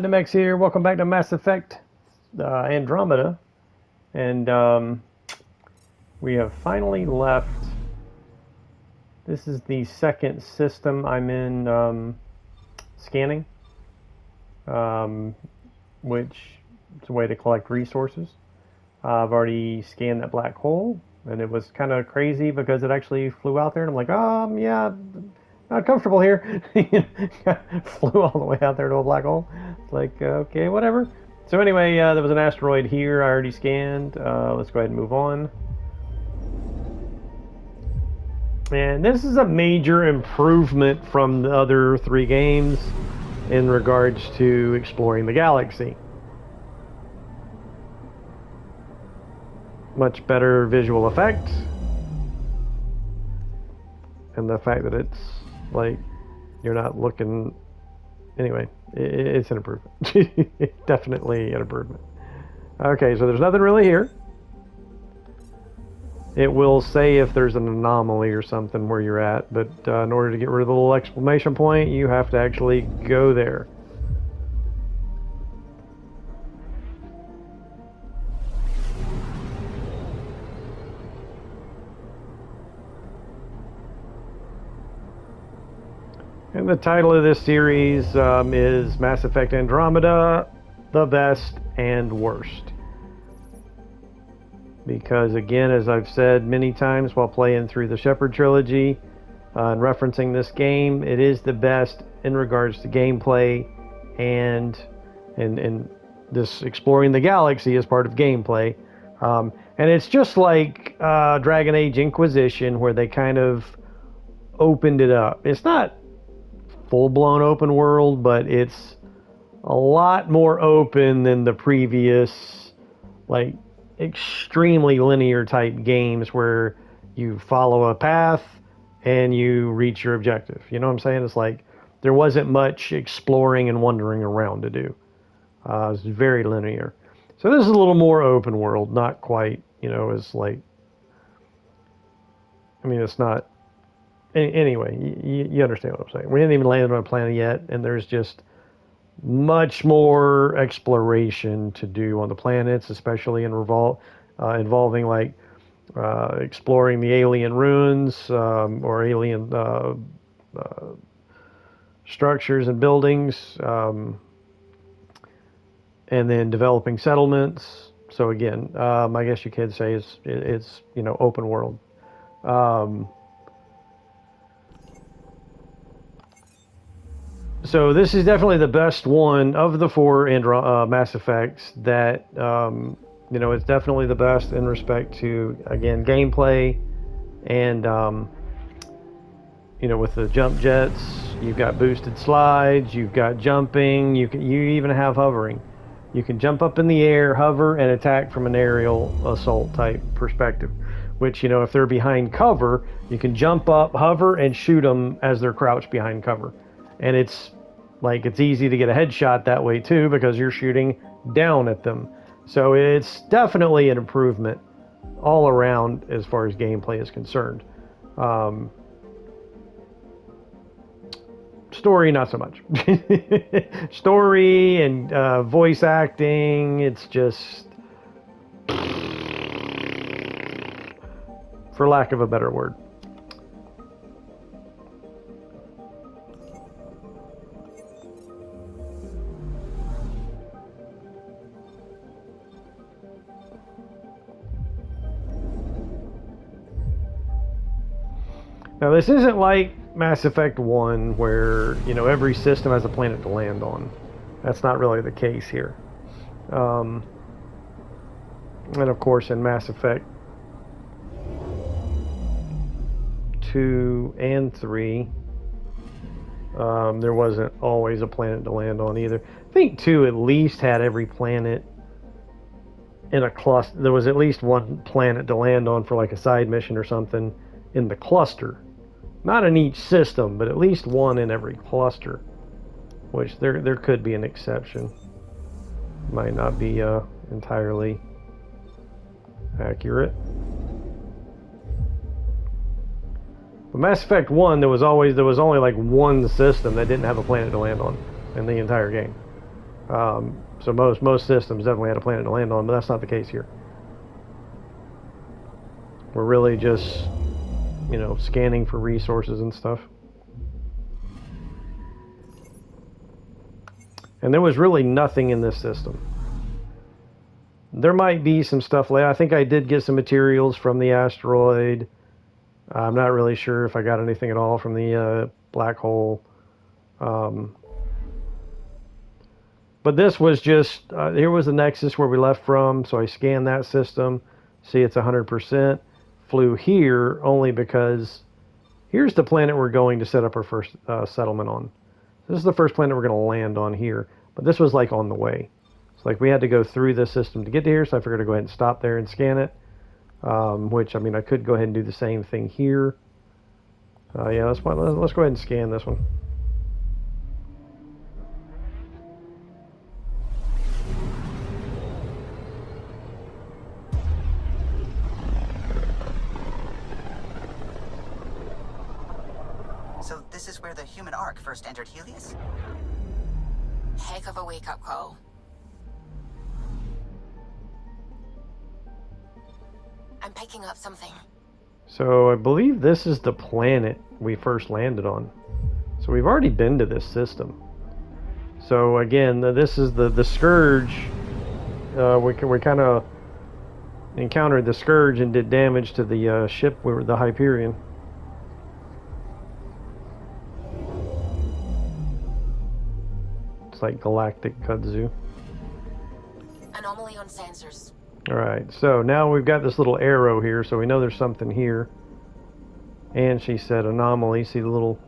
Nimex here. Welcome back to Mass Effect Andromeda, and we have finally left. This is the second system I'm in scanning, um, which is a way to collect resources. I've already scanned that black hole, and it was kind of crazy because it actually flew out there, and I'm like, yeah, not comfortable here. Flew all the way out there to a black hole. It's like, okay, whatever. So anyway, there was an asteroid here I already scanned. Let's go ahead and move on. And this is a major improvement from the other three games in regards to exploring the galaxy. Much better visual effects. And the fact that it's like you're not looking. Anyway, it's an improvement. Definitely an improvement. Okay, so there's nothing really here. It will say if there's an anomaly or something where you're at, but in order to get rid of the little exclamation point, you have to actually go there. And the title of this series is Mass Effect Andromeda, the best and worst. Because again, as I've said many times while playing through the Shepard trilogy and referencing this game, it is the best in regards to gameplay and this exploring the galaxy as part of gameplay. And it's just like Dragon Age Inquisition, where they kind of opened it up. It's not full-blown open world, but it's a lot more open than the previous, like, extremely linear type games where you follow a path and you reach your objective. You know what I'm saying? It's like there wasn't much exploring and wandering around to do. It's very linear. So this is a little more open world, not quite, as like, I mean, it's not. Anyway, you understand what I'm saying. We didn't even land on a planet yet, and there's just much more exploration to do on the planets, especially involving like exploring the alien ruins or alien structures and buildings, and then developing settlements. So again, I guess you could say it's open world. So this is definitely the best one of the four Mass Effects. That it's definitely the best in respect to, again, gameplay, and with the jump jets, you've got boosted slides, you've got jumping, you even have hovering. You can jump up in the air, hover, and attack from an aerial assault type perspective. Which, if they're behind cover, you can jump up, hover, and shoot them as they're crouched behind cover. And it's easy to get a headshot that way too, because you're shooting down at them. So it's definitely an improvement all around as far as gameplay is concerned. Story, not so much. Story and voice acting, it's just, for lack of a better word. Now, this isn't like Mass Effect 1, where, every system has a planet to land on. That's not really the case here. And of course, in Mass Effect 2 and 3, there wasn't always a planet to land on either. I think 2 at least had every planet in a cluster. There was at least one planet to land on for like a side mission or something in the cluster. Not in each system, but at least one in every cluster. Which there could be an exception. Might not be entirely accurate. But Mass Effect 1, there was only like one system that didn't have a planet to land on in the entire game. So most systems definitely had a planet to land on, but that's not the case here. We're really just, scanning for resources and stuff. And there was really nothing in this system. There might be some stuff later. I think I did get some materials from the asteroid. I'm not really sure if I got anything at all from the black hole. But this was just, here was the nexus where we left from, so I scanned that system. See, it's 100%. Flew here only because here's the planet we're going to set up our first settlement on. This is the first planet we're going to land on here, but this was like on the way. It's like we had to go through this system to get to here, so I figured to go ahead and stop there and scan it. Which, I mean, I could go ahead and do the same thing here. Yeah, let's go ahead and scan this one. So this is where the human ark first entered Helios? Heck of a wake-up call. I'm picking up something. So I believe this is the planet we first landed on. So we've already been to this system. So again, this is the Scourge. We kind of encountered the Scourge and did damage to the ship, the Hyperion. It's like galactic kudzu. Anomaly on sensors. Alright, so now we've got this little arrow here, so we know there's something here. And she said anomaly. See the little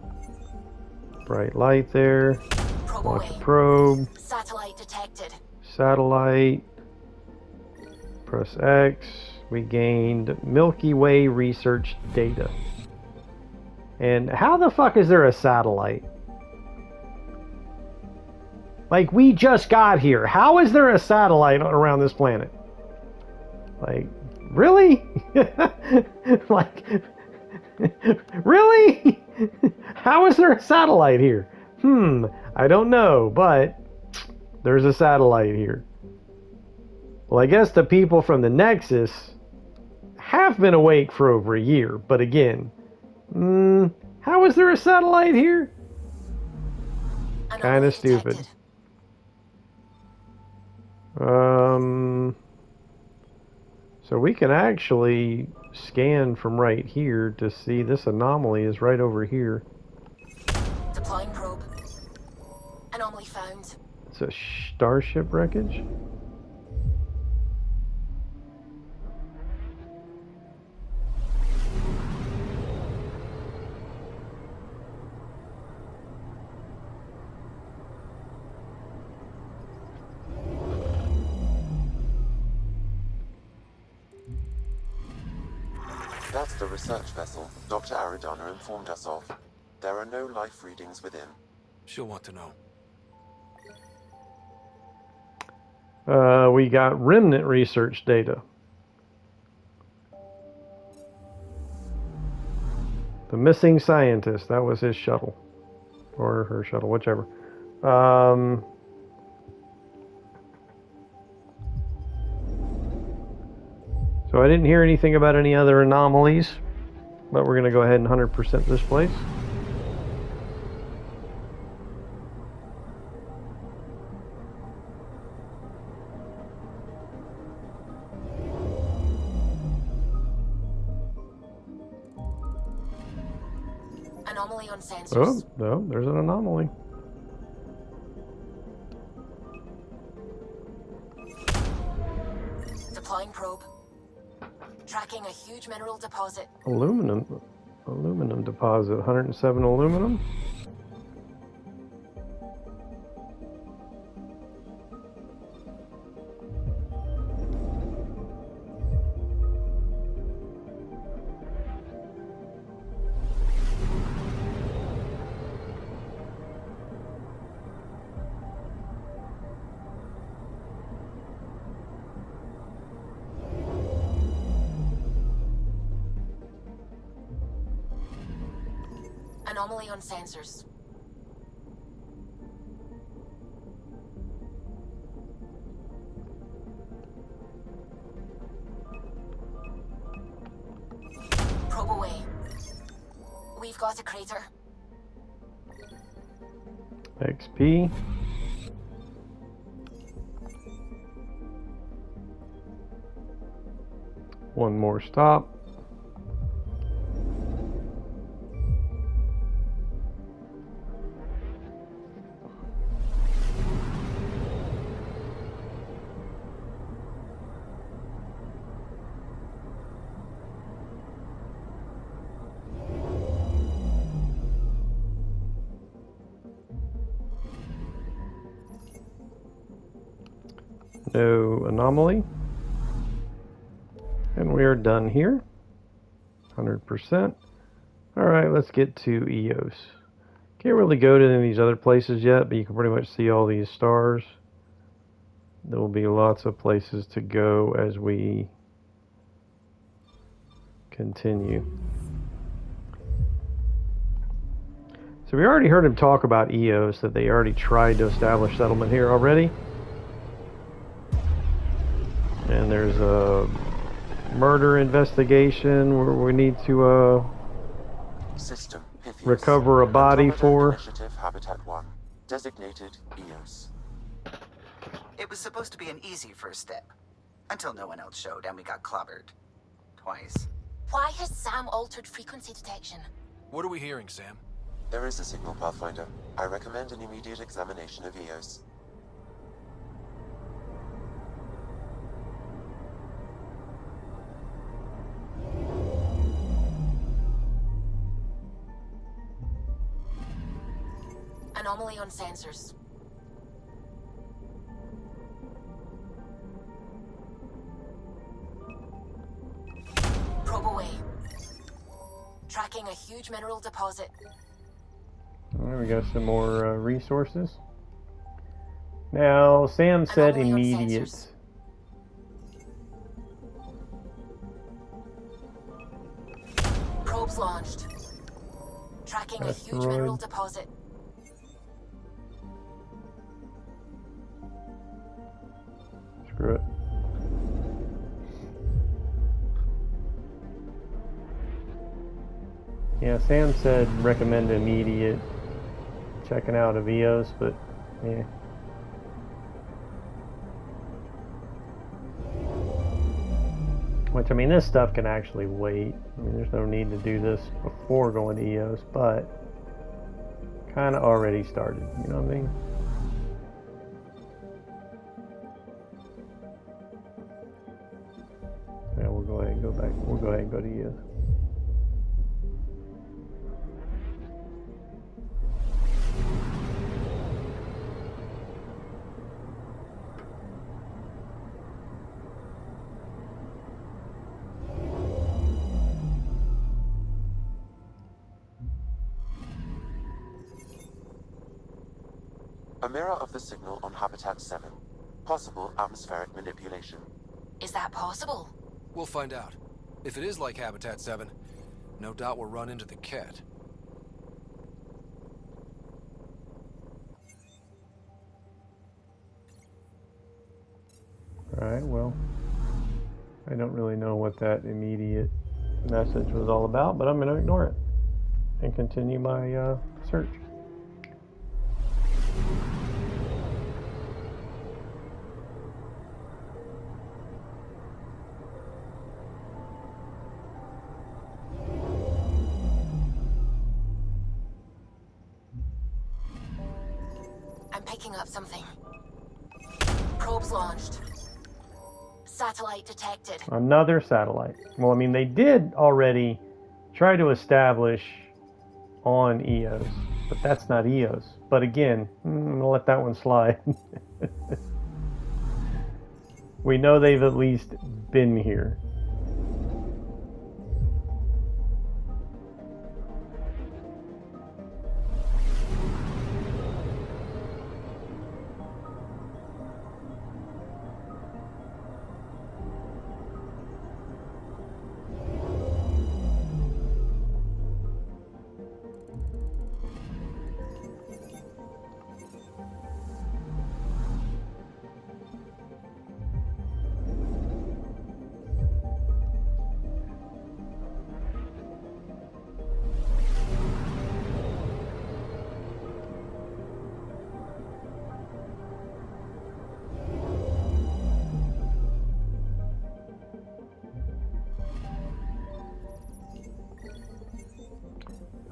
bright light there. Probe Launch away. a probe. Satellite detected. Satellite. Press X. We gained Milky Way research data. And how the fuck is there a satellite? Like, we just got here. How is there a satellite around this planet? Like, really? Like, really? How is there a satellite here? I don't know, but there's a satellite here. Well, I guess the people from the Nexus have been awake for over a year, but again, how is there a satellite here? Kind of stupid. Detected. So we can actually scan from right here to see this anomaly is right over here. Deploying probe. Anomaly found. It's a starship wreckage. That's the research vessel Dr. Aridana informed us of. There are no life readings within. She'll want to know. We got remnant research data. The missing scientist, that was his shuttle. Or her shuttle, whichever. So I didn't hear anything about any other anomalies, but we're going to go ahead and 100% this place. Anomaly on sensors. Oh, no, there's an anomaly. Deploying probe. Tracking a huge mineral deposit. Aluminum deposit, 107 aluminum. Anomaly on sensors. got a crater. XP. One more stop. No anomaly. And we are done here. 100%. Alright, let's get to Eos. Can't really go to any of these other places yet, but you can pretty much see all these stars. There will be lots of places to go as we continue. So we already heard him talk about Eos, that they already tried to establish settlement here already. And there's a murder investigation where we need to System Pythias. recover a body Andromeda for. Initiative Habitat 1. Designated Eos. It was supposed to be an easy first step. Until no one else showed and we got clobbered. Twice. Why has Sam altered frequency detection? What are we hearing, Sam? There is a signal, Pathfinder. I recommend an immediate examination of Eos. Anomaly on sensors. Probe away. Tracking a huge mineral deposit. Alright, we got some more resources. Now, Sam said Anomaly on immediate. sensors. Probes launched. Tracking a huge mineral Asteroid. deposit. Screw it. Yeah, Sam said recommend immediate checking out of Eos, but yeah. Which, I mean, this stuff can actually wait. I mean, there's no need to do this before going to Eos, but kind of already started, you know what I mean? Yeah, we'll go ahead and go back. We'll go ahead and go to Eos. A mirror of the signal on Habitat 7. Possible atmospheric manipulation. Is that possible? We'll find out. If it is like Habitat 7, no doubt we'll run into the cat. Alright, well, I don't really know what that immediate message was all about, but I'm going to ignore it and continue my search. I'm picking up something. Probes launched. Satellite detected. Another satellite. Well, I mean, they did already try to establish on Eos, but that's not Eos. But again, I'm going to let that one slide. We know they've at least been here.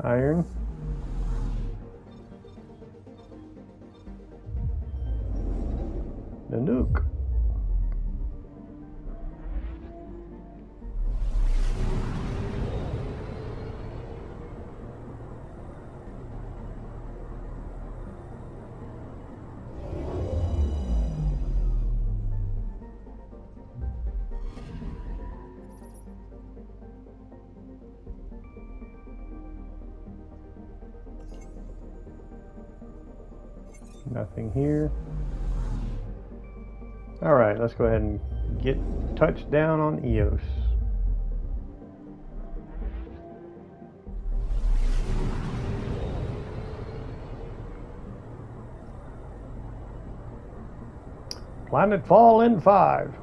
Iron. Nanook. Nothing here. All right, let's go ahead and get touchdown on Eos. Planetfall in 5.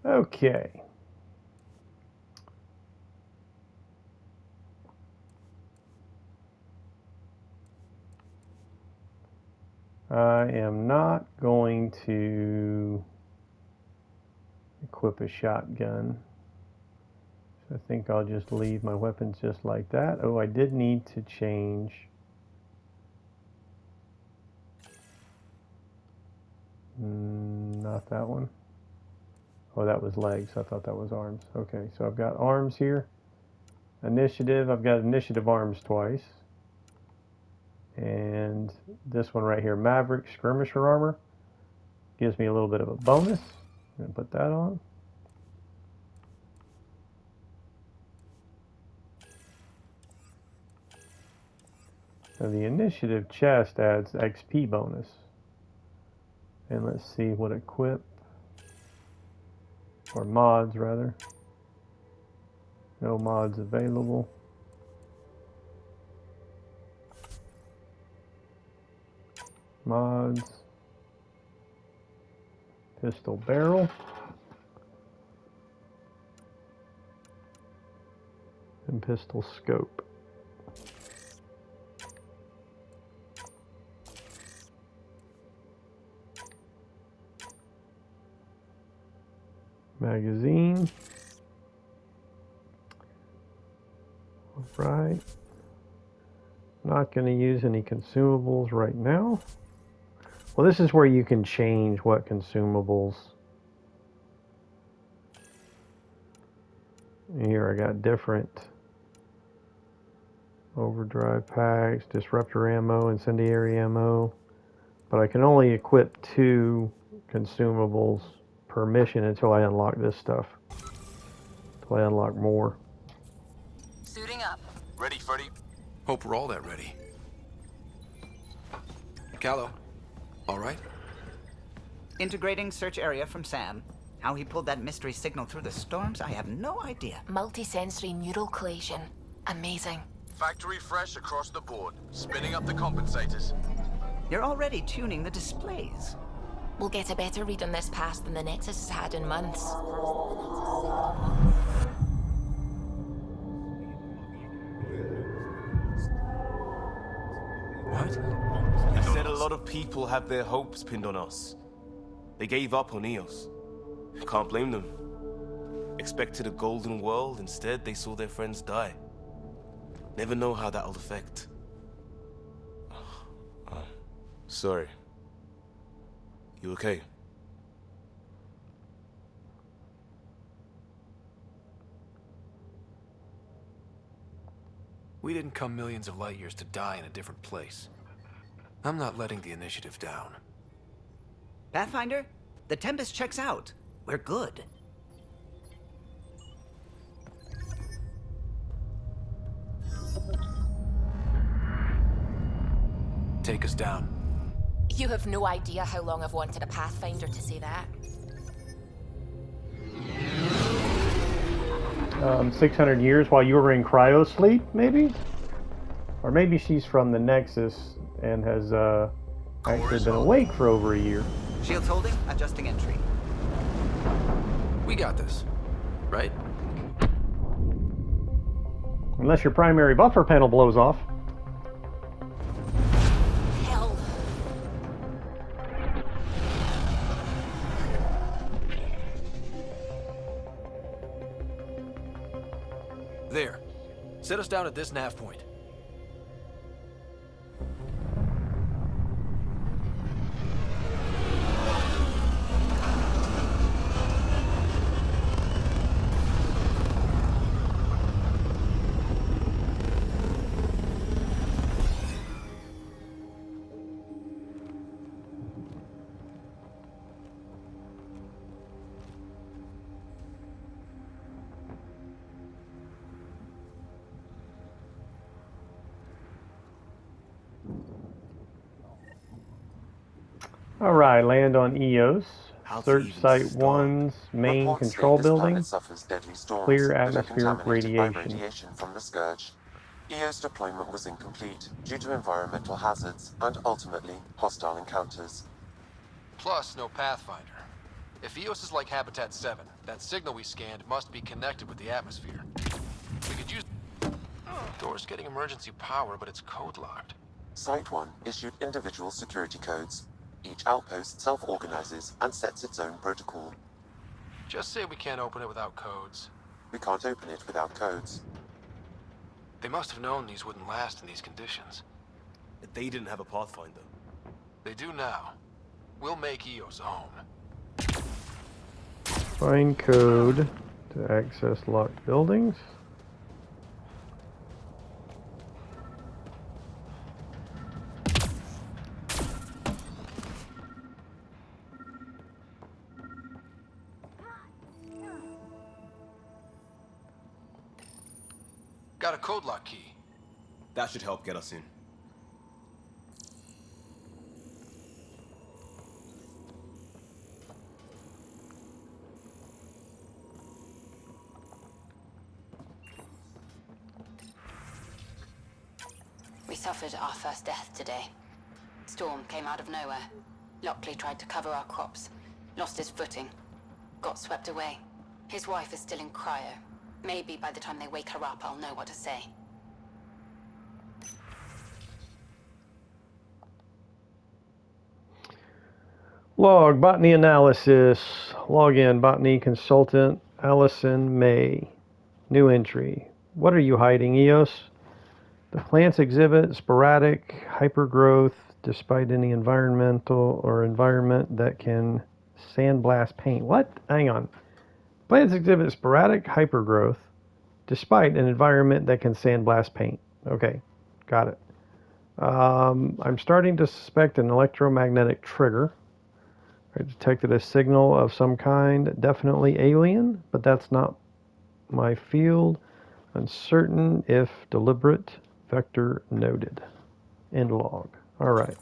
Okay. I am not going to equip a shotgun. So I think I'll just leave my weapons just like that. Oh, I did need to change. Not that one. Oh, that was legs. I thought that was arms. Okay, so I've got arms here. Initiative. I've got initiative arms twice. And this one right here, Maverick Skirmisher Armor. Gives me a little bit of a bonus. I'm going to put that on. And the initiative chest adds XP bonus. And let's see what equip. Or mods, rather. No mods available. Mods. Pistol barrel. And pistol scope. Magazine. All right. Not going to use any consumables right now. Well, this is where you can change what consumables. Here I got different overdrive packs, disruptor ammo, incendiary ammo. But I can only equip 2 consumables per mission until I unlock this stuff. Until I unlock more. Suiting up. Ready, Freddy? Hope we're all that ready. Callow, all right? Integrating search area from Sam. How he pulled that mystery signal through the storms, I have no idea. Multi-sensory neural collation. Amazing. Factory fresh across the board. Spinning up the compensators. You're already tuning the displays. We'll get a better read on this pass than the Nexus has had in months. What? I said a lot of people have their hopes pinned on us. They gave up on Eos. Can't blame them. Expected a golden world, instead they saw their friends die. Never know how that'll affect. Sorry. You okay? We didn't come millions of light years to die in a different place. I'm not letting the initiative down. Pathfinder, the Tempest checks out. We're good. Take us down. You have no idea how long I've wanted a Pathfinder to say that. 600 years while you were in cryo sleep, maybe? Or maybe she's from the Nexus and has actually been awake for over a year. Shields holding, adjusting entry. We got this, right? Unless your primary buffer panel blows off. Hell. There. Set us down at this nav point. Alright, land on EOS. How to Search even Site start? 1's main Reports control state this planet building. suffers deadly storms Clear that are atmospheric contaminated by radiation. radiation from the Scourge. EO's deployment was incomplete due to environmental hazards and ultimately hostile encounters. Plus, no Pathfinder. If EOS is like Habitat 7, that signal we scanned must be connected with the atmosphere. We could use... Door's getting emergency power, but it's code-locked. Site 1 issued individual security codes. Each outpost self-organizes and sets its own protocol. Just say we can't open it without codes. We can't open it without codes. They must have known these wouldn't last in these conditions. They didn't have a Pathfinder. They do now. We'll make EOS a home. Find code to access locked buildings. Got a code lock key. That should help get us in. We suffered our first death today. Storm came out of nowhere. Lockley tried to cover our crops. Lost his footing. Got swept away. His wife is still in cryo. Maybe by the time they wake her up, I'll know what to say. Log, botany analysis. Log in, botany consultant, Allison May. New entry. What are you hiding, EOS? The plants exhibit sporadic hypergrowth despite any environmental or environment that can sandblast paint. What? Hang on. Plants exhibit sporadic hypergrowth despite an environment that can sandblast paint. Okay, got it. I'm starting to suspect an electromagnetic trigger. I detected a signal of some kind, definitely alien, but that's not my field. Uncertain if deliberate. Vector noted. End log. All right.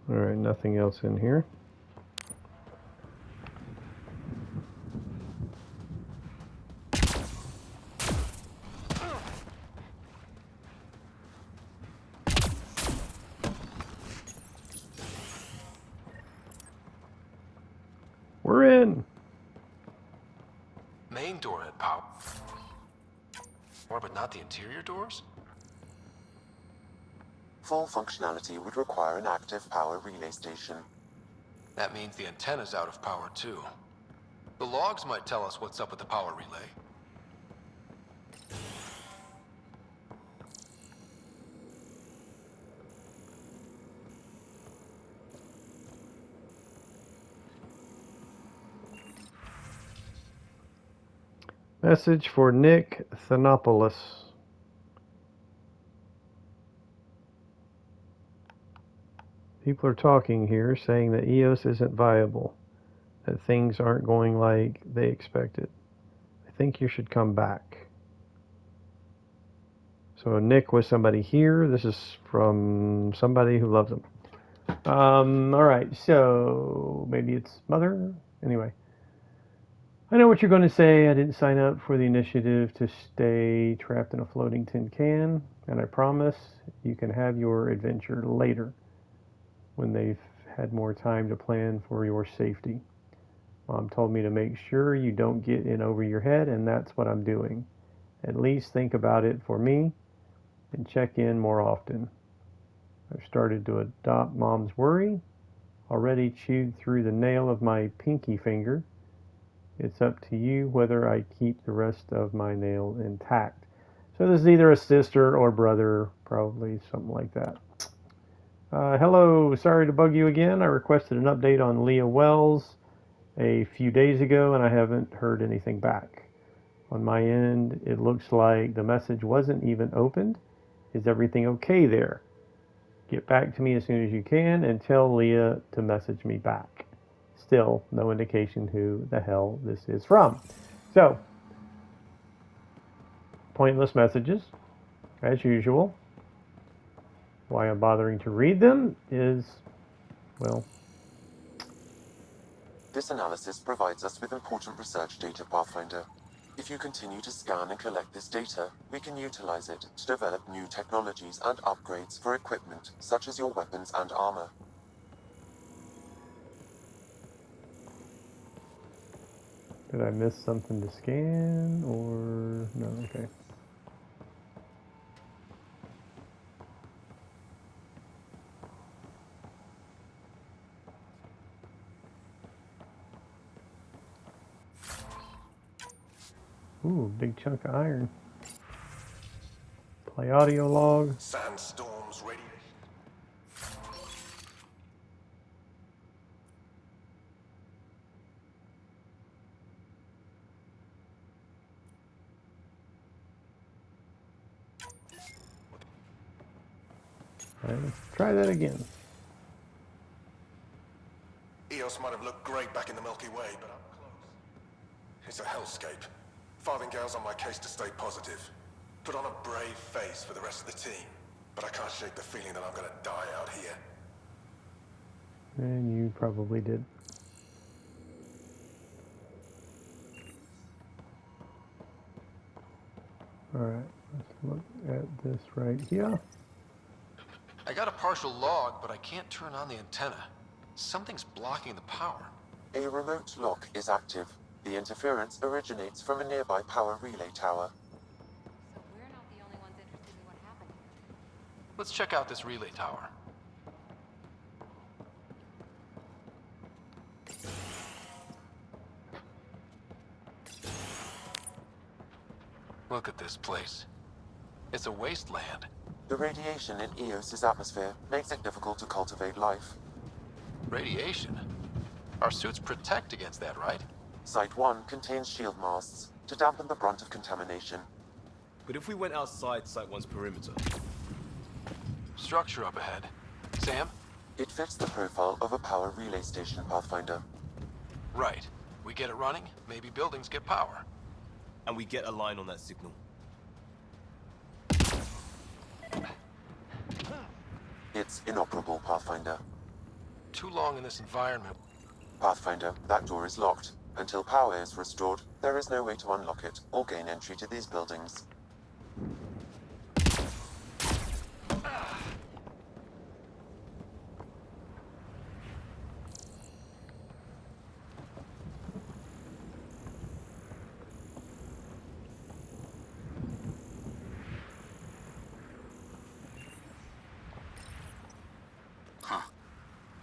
All right, nothing else in here. We're in. Main door had power. But not the interior doors? Full functionality would require an active power relay station. That means the antenna's out of power too. The logs might tell us what's up with the power relay. Message for Nick Thanopoulos. People are talking here saying that EOS isn't viable, that things aren't going like they expected. I think you should come back. So Nick was somebody here. This is from somebody who loves him. All right, so maybe it's Mother. Anyway. I know what you're going to say. I didn't sign up for the initiative to stay trapped in a floating tin can, and I promise you can have your adventure later when they've had more time to plan for your safety. Mom told me to make sure you don't get in over your head, and that's what I'm doing. At least think about it for me and check in more often. I've started to adopt Mom's worry, already chewed through the nail of my pinky finger. It's up to you whether I keep the rest of my nail intact. So this is either a sister or brother, probably something like that. Hello, sorry to bug you again. I requested an update on Leah Wells a few days ago and I haven't heard anything back. On my end, it looks like the message wasn't even opened. Is everything okay there? Get back to me as soon as you can and tell Leah to message me back. Still, no indication who the hell this is from. So, pointless messages, as usual. Why I'm bothering to read them is, well, This analysis provides us with important research data, Pathfinder. If you continue to scan and collect this data, we can utilize it to develop new technologies and upgrades for equipment, such as your weapons and armor. did I miss something to scan or no? Okay. Ooh, big chunk of iron. Play audio log. Sandstorms, radiation. Alright, let's try that again. Eos might have looked great back in the Milky Way, but up close, it's a hellscape. Farthingale's on my case to stay positive. Put on a brave face for the rest of the team, but I can't shake the feeling that I'm gonna die out here. And you probably did. Alright, let's look at this right here. I got a partial log, but I can't turn on the antenna. Something's blocking the power. A remote lock is active. The interference originates from a nearby power relay tower. So we're not the only ones interested in what happened here. Let's check out this relay tower. Look at this place. It's a wasteland. The radiation in Eos's atmosphere makes it difficult to cultivate life. Radiation? Our suits protect against that, right? Site 1 contains shield masts to dampen the brunt of contamination. But if we went outside Site 1's perimeter? Structure up ahead. Sam? It fits the profile of a power relay station, Pathfinder. Right. We get it running, maybe buildings get power. And we get a line on that signal. It's inoperable, Pathfinder. Too long in this environment. Pathfinder, that door is locked. Until power is restored, there is no way to unlock it or gain entry to these buildings.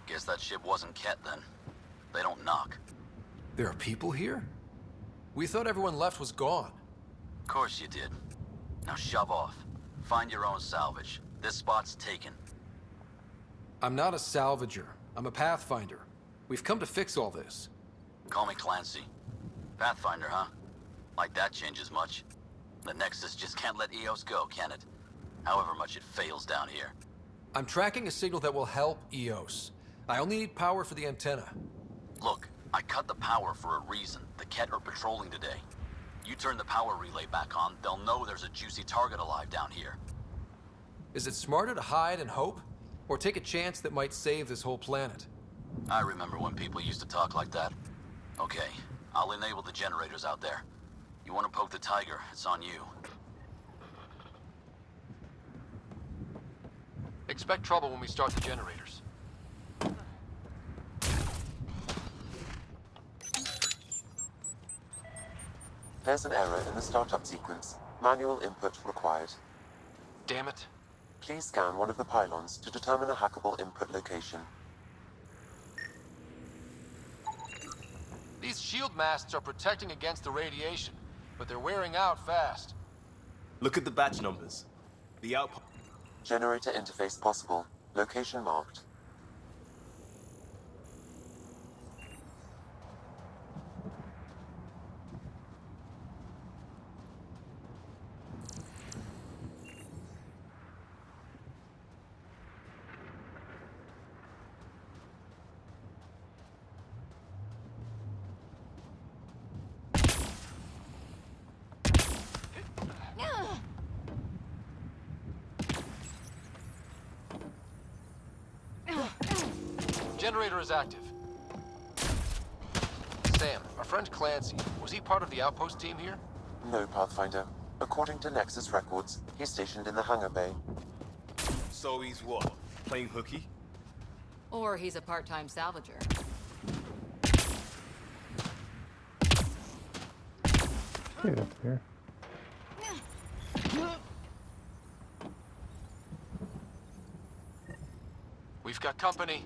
Guess that ship wasn't Ket then. They don't knock. There are people here? We thought everyone left was gone. Of course you did. Now shove off. Find your own salvage. This spot's taken. I'm not a salvager. I'm a pathfinder. We've come to fix all this. Call me Clancy. Pathfinder, huh? Like that changes much. The Nexus just can't let Eos go, can it? However much it fails down here. I'm tracking a signal that will help Eos. I only need power for the antenna. Look, I cut the power for a reason. The Ket are patrolling today. You turn the power relay back on, they'll know there's a juicy target alive down here. Is it smarter to hide and hope? Or take a chance that might save this whole planet? I remember when people used to talk like that. Okay, I'll enable the generators out there. You want to poke the tiger, it's on you. Expect trouble when we start the generators. There's an error in the startup sequence. Manual input required. Damn it. Please scan one of the pylons to determine a hackable input location. These shield masts are protecting against the radiation, but they're wearing out fast. Look at the batch numbers. The outpost. Generator interface possible. Location marked. Generator is active. Sam, our friend Clancy, was he part of the outpost team here? No, Pathfinder. According to Nexus records, he's stationed in the hangar bay. So he's what? Playing hooky? Or he's a part-time salvager. Get up here. We've got company.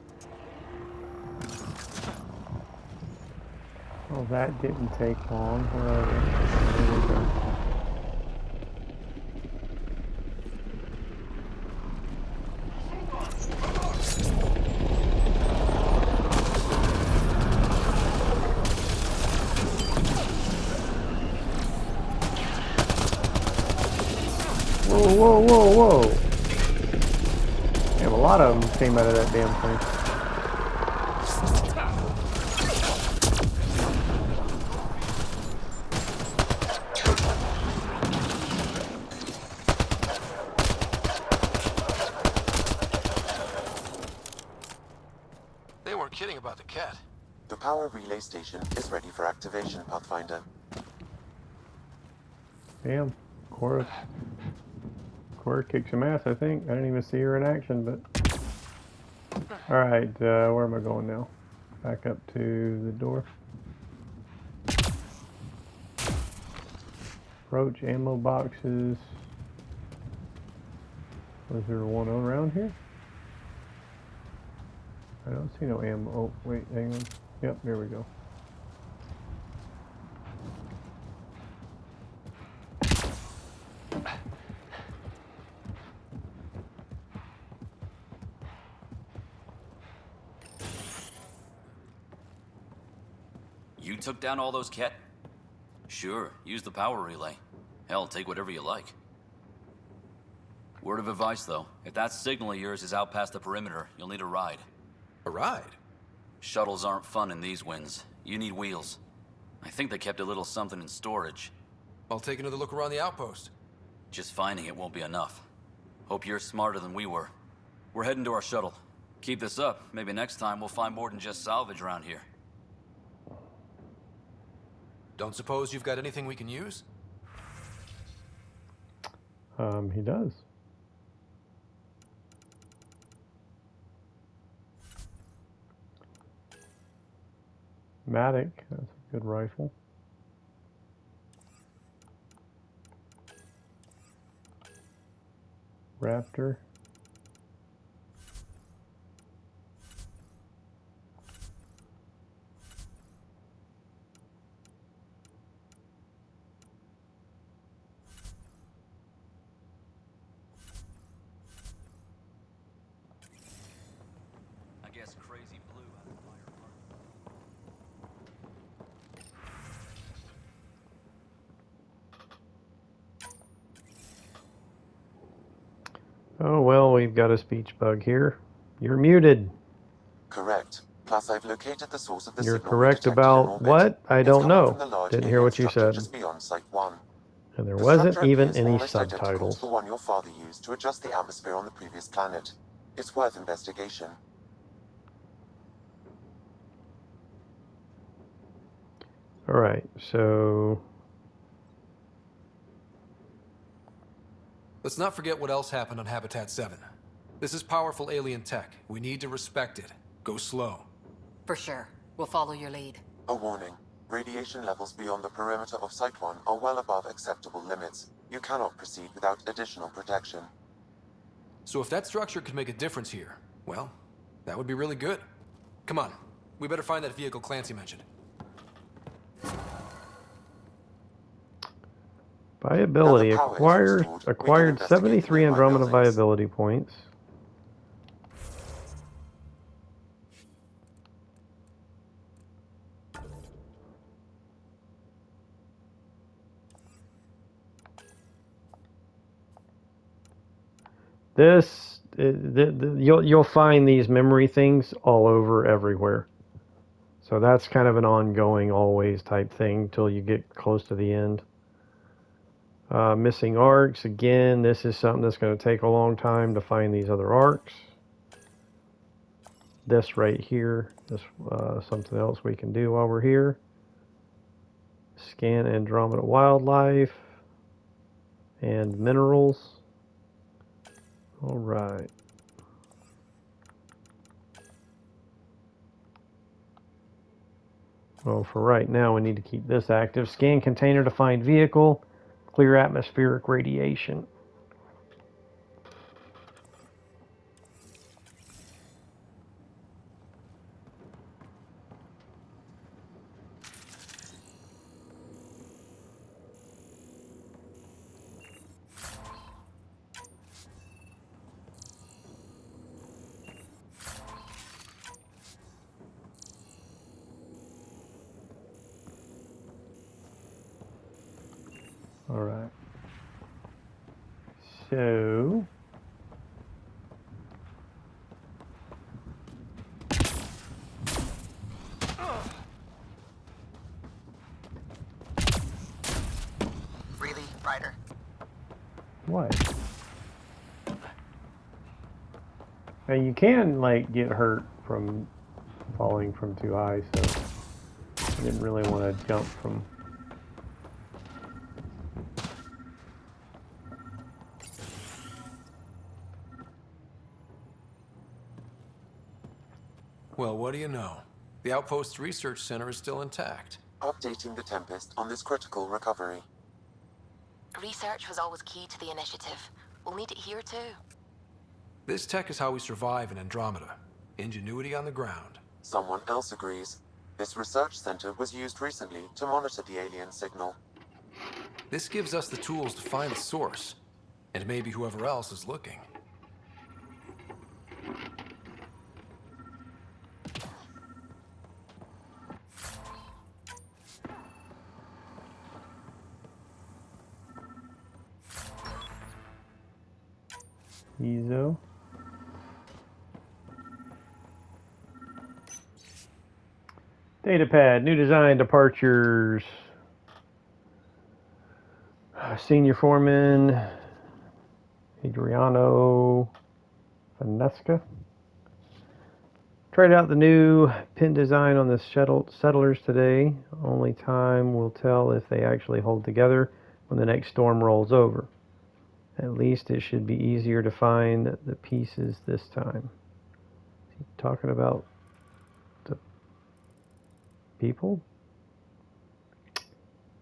Well, that didn't take long. There we go. Whoa, whoa, whoa, whoa. Damn, a lot of them came out of that damn thing. They weren't kidding about the cat. The power relay station is ready for activation, Pathfinder. Damn, Cora kicked some ass, I think. I didn't even see her in action, but... Alright, where am I going now? Back up to the door. Approach ammo boxes. Was there one around here? I don't see no ammo. Oh, wait, hang on. Yep, there we go. You took down all those Ket? Sure, use the power relay. Hell, take whatever you like. Word of advice, though. If that signal of yours is out past the perimeter, you'll need a ride. A ride? Shuttles aren't fun in these winds. You need wheels. I think they kept a little something in storage. I'll take another look around the outpost. Just finding it won't be enough. Hope you're smarter than we were. We're heading to our shuttle. Keep this up. Maybe next time we'll find more than just salvage around here. Don't suppose you've got anything we can use? He does. Matic, that's a good rifle. Raptor. I guess Crazy Blue had a fire Oh well, we've got a speech bug here. You're muted. Correct. Plus, I've located the source of the You're signal correct detected in about orbit. what? I It's don't coming know. from the large Didn't hear alien what you structure said. just beyond Site 1. And there The wasn't structure even appears any almost identical to subtitles. the one your father used to adjust the atmosphere on the previous planet. It's worth investigation. Alright, so... Let's not forget what else happened on Habitat 7. This is powerful alien tech. We need to respect it. Go slow. For sure. We'll follow your lead. A warning. Radiation levels beyond the perimeter of Site 1 are well above acceptable limits. You cannot proceed without additional protection. So if that structure could make a difference here, well, that would be really good. Come on. We better find that vehicle Clancy mentioned. Viability. Now the power is restored. We can Acquired investigate the 73 nearby Andromeda buildings. viability points. You'll find these memory things all over everywhere. So that's kind of an ongoing, always type thing till you get close to the end. Missing arcs. Again, this is something that's going to take a long time to find these other arcs. This right here. This something else we can do while we're here. Scan Andromeda wildlife and minerals. All right. Well, for right now, we need to keep this active. Scan container to find vehicle. Clear atmospheric radiation. All right. So... Really, Ryder? What? Now you can, like, get hurt from falling from too high, so I didn't really want to jump from... Well, what do you know? The Outpost Research Center is still intact. Updating the Tempest on this critical recovery. Research was always key to the initiative. We'll need it here too. This tech is how we survive in Andromeda. Ingenuity on the ground. Someone else agrees. This research center was used recently to monitor the alien signal. This gives us the tools to find the source, and maybe whoever else is looking. Ezo. Datapad, new design, departures. Senior Foreman, Adriano Vanesca. Tried out the new pin design on the settlers today. Only time will tell if they actually hold together when the next storm rolls over. At least it should be easier to find the pieces this time. Is he talking about the people?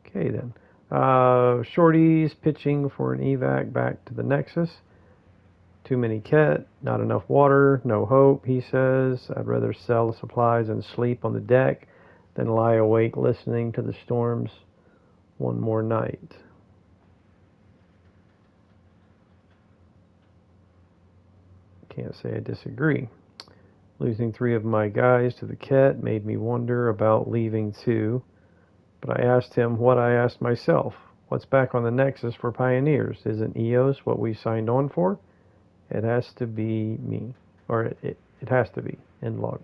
Okay then. Shorties pitching for an evac back to the Nexus. Too many Ket, not enough water, no hope, he says. I'd rather sell the supplies and sleep on the deck than lie awake listening to the storms one more night. Can't say I disagree. Losing 3 of my guys to the Ket made me wonder about leaving too. But I asked him what I asked myself. What's back on the Nexus for Pioneers? Isn't EOS what we signed on for? It has to be me. Or it has to be in log.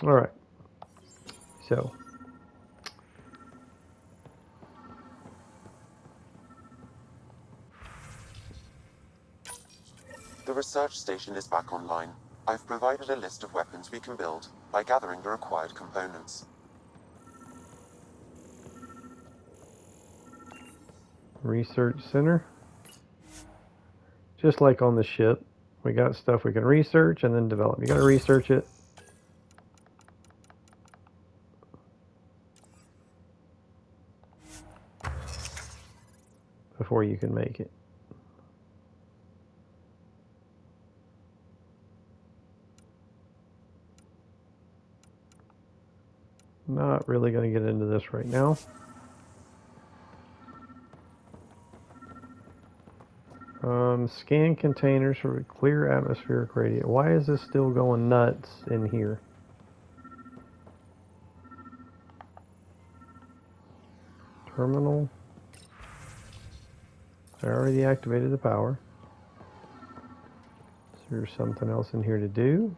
Alright. So. The research station is back online. I've provided a list of weapons we can build by gathering the required components. Research center. Just like on the ship, we got stuff we can research and then develop. You got to research it. Before you can make it. Not really going to get into this right now. Scan containers for a clear atmospheric radius. Why is this still going nuts in here? Terminal. I already activated the power. Is there something else in here to do?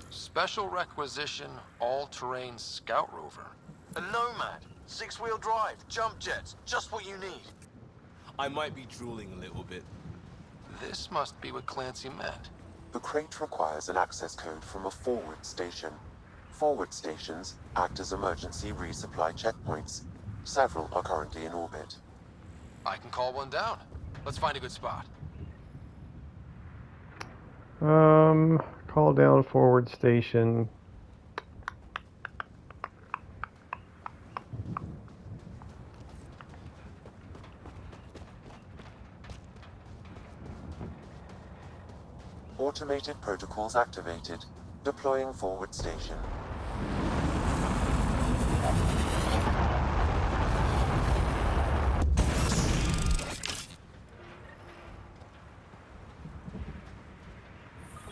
Special requisition, all-terrain scout rover. A Nomad, 6-wheel drive, jump jets, just what you need. I might be drooling a little bit. This must be what Clancy meant. The crate requires an access code from a forward station. Forward stations act as emergency resupply checkpoints. Several are currently in orbit. I can call one down. Let's find a good spot. Call down forward station. Automated protocols activated. Deploying forward station.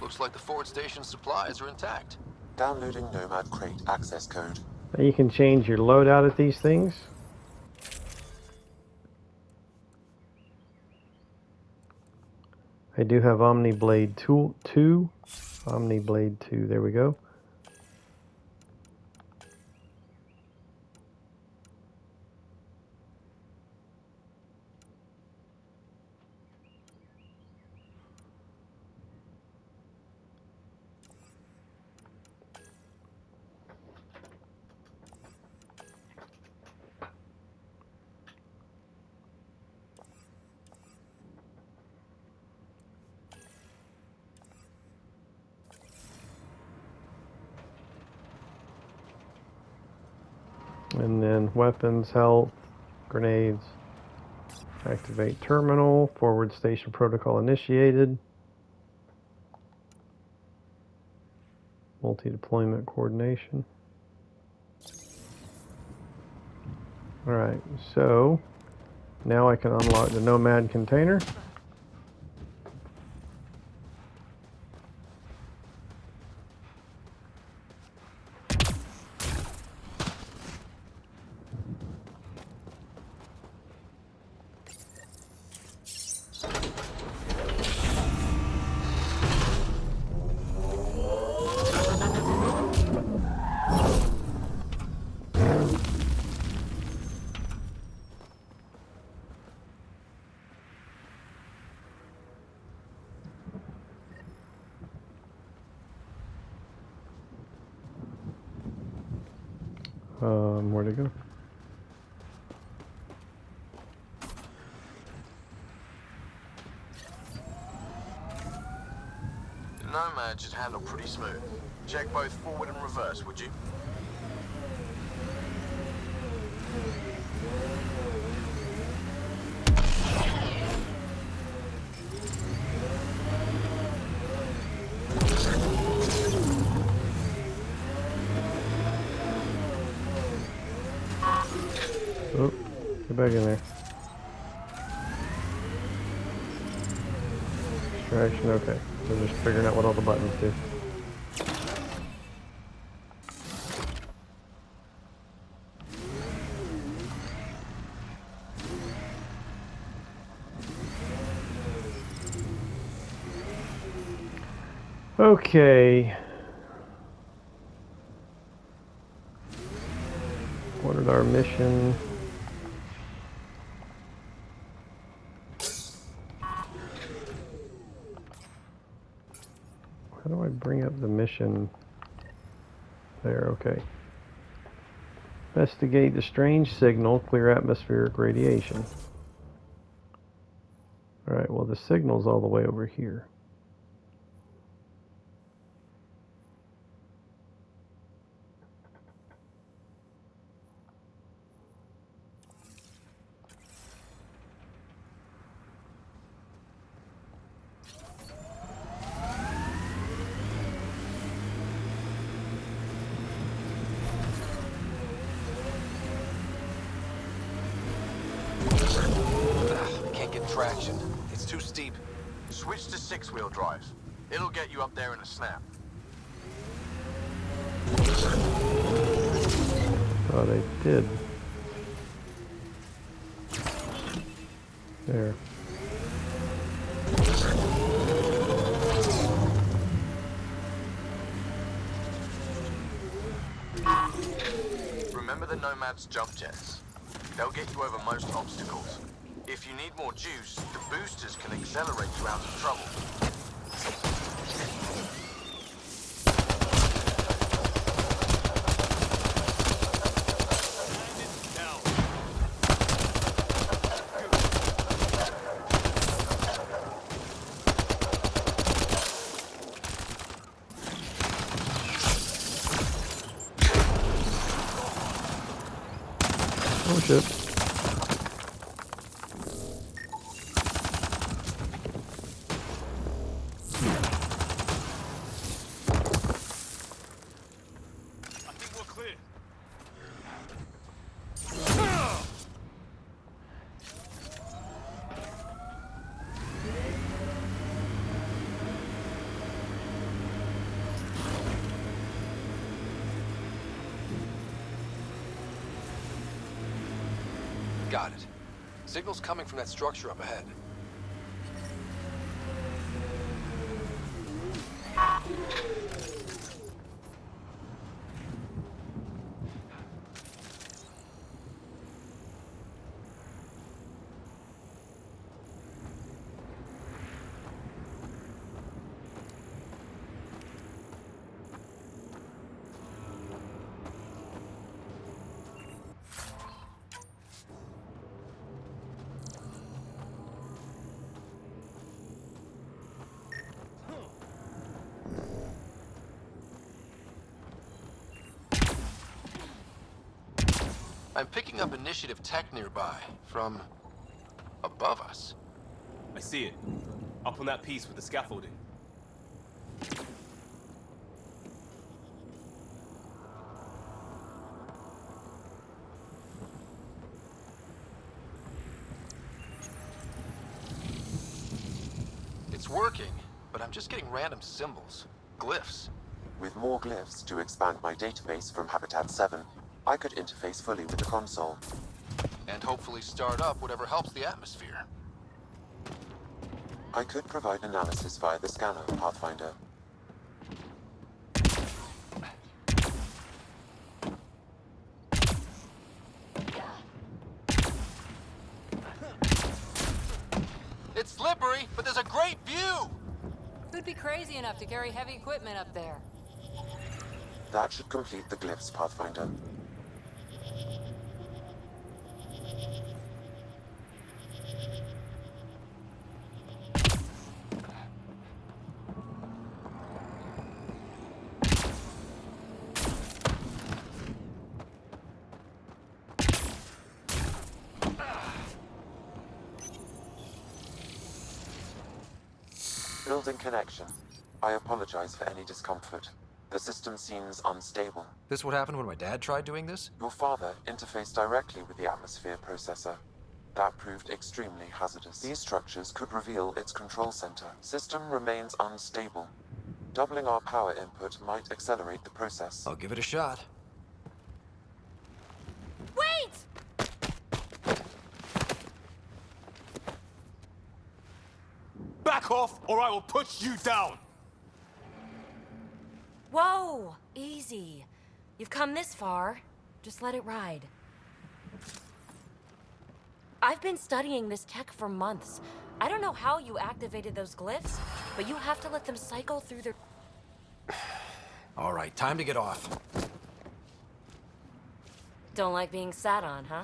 Looks like the forward station supplies are intact. Downloading Nomad crate access code. Now you can change your loadout at these things. I do have Omniblade 2. Omniblade 2, there we go. And then weapons, health, grenades. Activate terminal. Forward station protocol initiated. Multi-deployment coordination. Alright, so now I can unlock the Nomad container. Where'd it go? The Nomad should handle pretty smooth. Check both forward and reverse, would you? Oh, get back in there. Distraction, okay. So just figuring out what all the buttons do. Okay. Start our mission. How do I bring up the mission? There, okay. Investigate the strange signal, clear atmospheric radiation. Alright, well the signal's all the way over here. Can't get traction. It's too steep. Switch to 6-wheel drive. It'll get you up there in a snap. Oh, they did. There. Remember the Nomad's jump jets? They'll get you over most obstacles. If you need more juice, the boosters can accelerate you out of trouble. Oh shit. Got it. Signal's coming from that structure up ahead. I'm picking up initiative tech nearby, from above us. I see it. Up on that piece with the scaffolding. It's working, but I'm just getting random symbols, glyphs. With more glyphs to expand my database from Habitat 7, I could interface fully with the console. And hopefully start up whatever helps the atmosphere. I could provide analysis via the scanner, Pathfinder. It's slippery, but there's a great view! Who'd be crazy enough to carry heavy equipment up there? That should complete the glyphs, Pathfinder. Building connection. I apologize for any discomfort. The system seems unstable. This what happened when my dad tried doing this? Your father interfaced directly with the atmosphere processor. That proved extremely hazardous. These structures could reveal its control center. System remains unstable. Doubling our power input might accelerate the process. I'll give it a shot. Wait! Back off, or I will put you down! Whoa! Easy. You've come this far. Just let it ride. I've been studying this tech for months. I don't know how you activated those glyphs, but you have to let them cycle through their... All right, time to get off. Don't like being sat on, huh?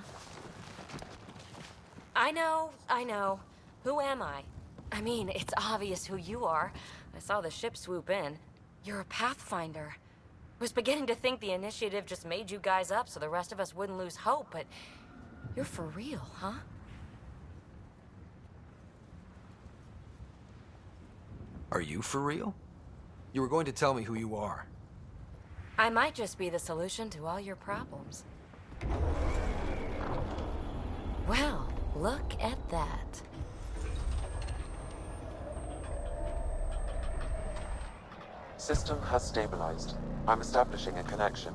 I know. Who am I? I mean, it's obvious who you are. I saw the ship swoop in. You're a Pathfinder. I was beginning to think the initiative just made you guys up so the rest of us wouldn't lose hope, but you're for real, huh? Are you for real? You were going to tell me who you are. I might just be the solution to all your problems. Well, look at that. System has stabilized. I'm establishing a connection.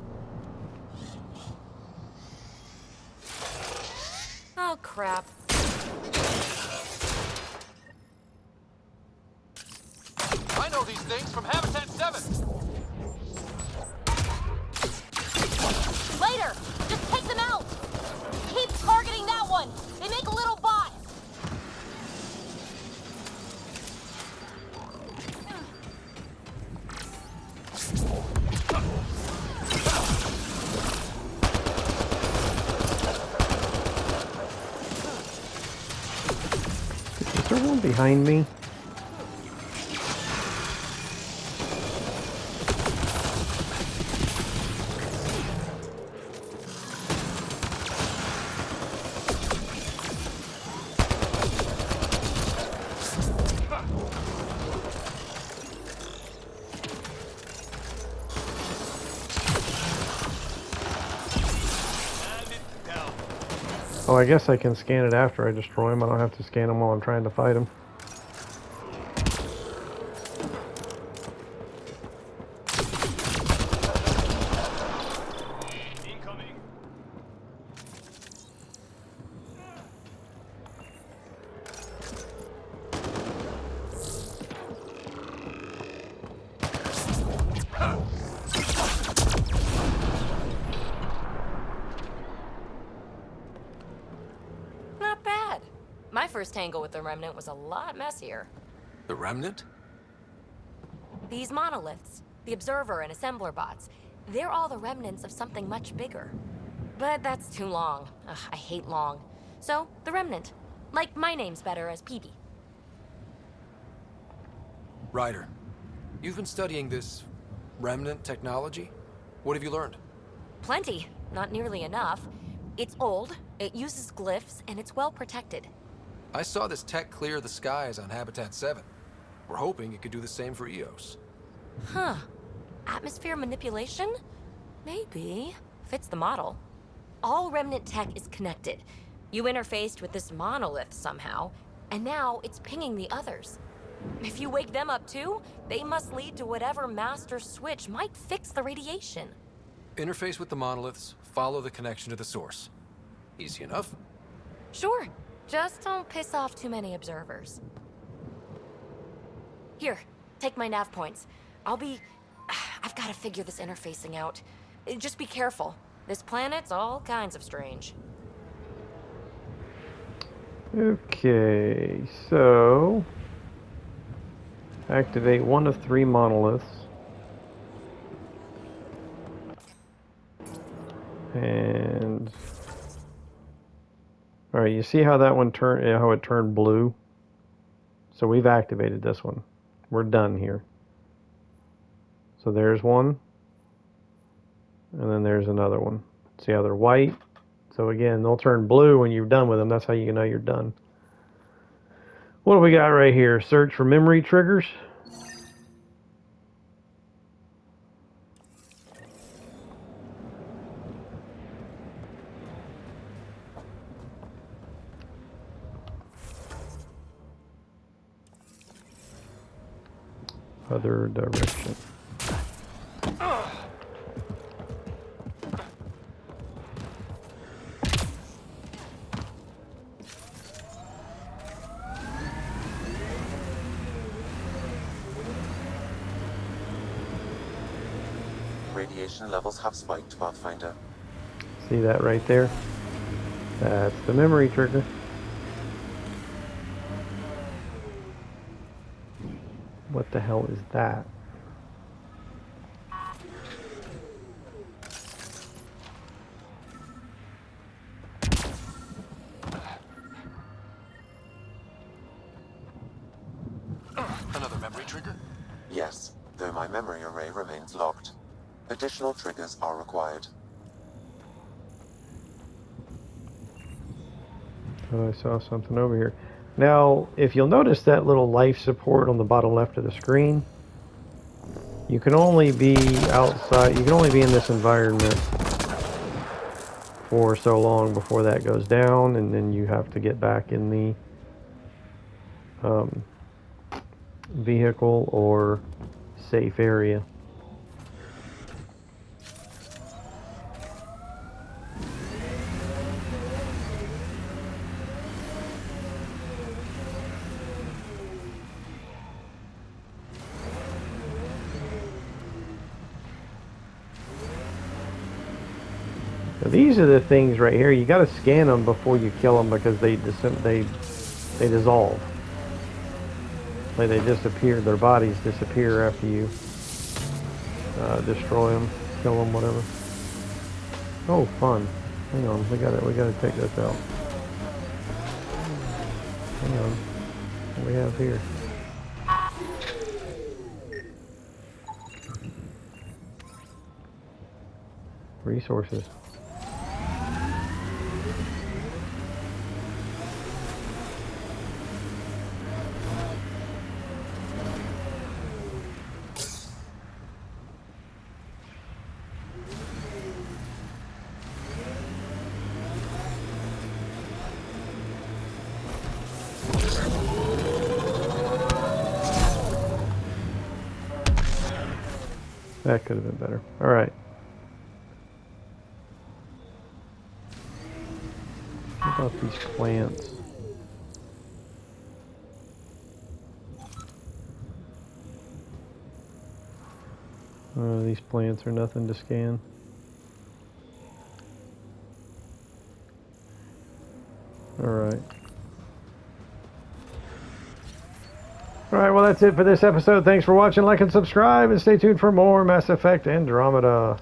Oh, crap. I know these things from Habitat 7! Later! Just take them out! Keep targeting that one! They make little bots! Is there one behind me? Oh, I guess I can scan it after I destroy him. I don't have to scan him while I'm trying to fight him. Not bad. My first tangle with the Remnant was a lot messier. The Remnant? These monoliths, the Observer and Assembler bots, they're all the remnants of something much bigger. But that's too long. Ugh, I hate long. So, the Remnant. Like my name's better as Peepee. Ryder, you've been studying this Remnant technology? What have you learned? Plenty. Not nearly enough. It's old, it uses glyphs, and it's well protected. I saw this tech clear the skies on Habitat 7. We're hoping it could do the same for Eos. Huh. Atmosphere manipulation? Maybe. Fits the model. All Remnant tech is connected. You interfaced with this monolith somehow, and now it's pinging the others. If you wake them up too, they must lead to whatever master switch might fix the radiation. Interface with the monoliths, follow the connection to the source. Easy enough. Sure. Just don't piss off too many observers. Here, take my nav points. I've got to figure this interfacing out. Just be careful. This planet's all kinds of strange. Okay, so activate one of 3 monoliths. And all right, you see how that one how it turned blue? So we've activated this one. We're done here. So there's one. And then there's another one. See how they're white? So again, they'll turn blue when you're done with them. That's how you know you're done. What do we got right here? Search for memory triggers. Other direction. Radiation levels have spiked, Pathfinder. See that right there? That's the memory trigger. What the hell is that? Another memory trigger? Yes, though my memory array remains locked. Additional triggers are required. Oh, I saw something over here. Now, if you'll notice that little life support on the bottom left of the screen, you can only be outside, you can only be in this environment for so long before that goes down, and then you have to get back in the vehicle or safe area. Now these are the things right here. You got to scan them before you kill them because they dissolve. Like they disappear. Their bodies disappear after you destroy them, kill them, whatever. Oh, fun! Hang on, we gotta take this out. Hang on, what do we have here? Resources. That could have been better. All right. What about these plants? These plants are nothing to scan. All right. Alright, well that's it for this episode. Thanks for watching, like and subscribe, and stay tuned for more Mass Effect Andromeda.